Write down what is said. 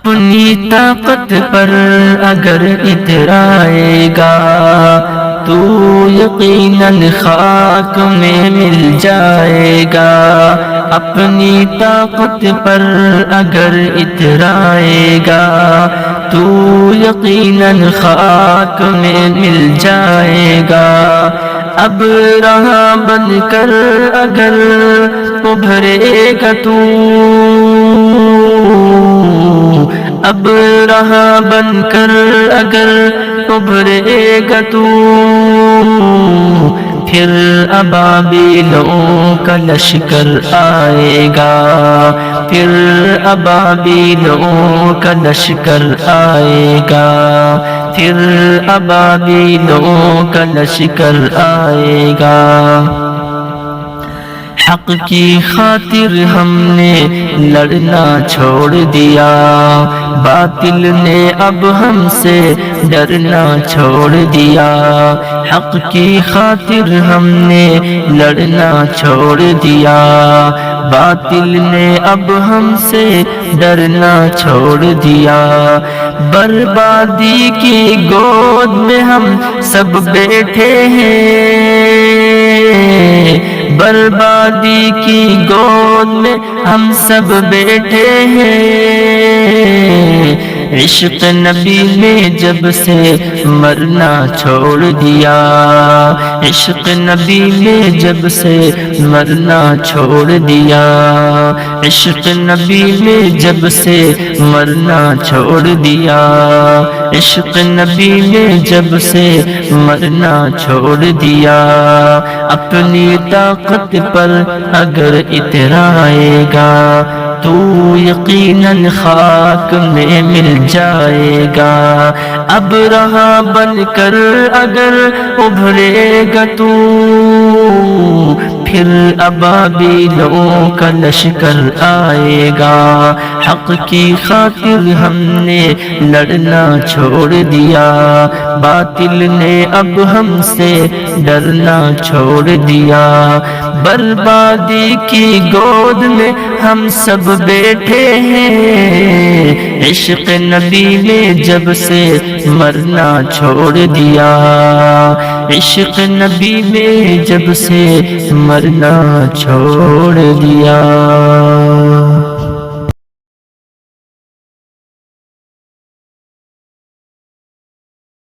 اپنی طاقت پر اگر اترائے گا تو یقیناً خاک میں مل جائے گا. اپنی طاقت پر اگر اترائے گا تو یقیناً خاک میں مل جائے گا. اب رہا بن کر اگر ابھرے گا تو، اب رہا بن کر اگر ابھرے گا تو، پھر ابابیلوں کا لشکر آئے گا. پھر ابابیلوں کا لشکر آئے گا. پھر ابابیلوں کا لشکر آئے گا. حق کی خاطر ہم نے لڑنا چھوڑ دیا، باطل نے اب ہم سے ڈرنا چھوڑ دیا. حق کی خاطر ہم نے لڑنا چھوڑ دیا، باطل نے اب ہم سے ڈرنا چھوڑ دیا. بربادی کی گود میں ہم سب بیٹھے ہیں، بربادی کی گود میں ہم سب بیٹھے ہیں. عشق نبی نے جب سے مرنا چھوڑ دیا، عشق نبی نے جب سے مرنا چھوڑ دیا، عشق نبی نے جب سے مرنا چھوڑ دیا، عشق نبی نے جب سے مرنا چھوڑ دیا. اپنی طاقت پر اگر اترائے گا تو یقیناً خاک میں مل جائے گا. اب رہا بن کر اگر ابھرے گا تو، پھر ابابیلوں کا لشکر آئے گا. حق کی خاطر ہم نے لڑنا چھوڑ دیا، باطل نے اب ہم سے ڈرنا چھوڑ دیا. بربادی کی گود میں ہم سب بیٹھے ہیں، عشق نبی نے جب سے مرنا چھوڑ دیا، عشق نبی نے جب سے مرنا چھوڑ دیا.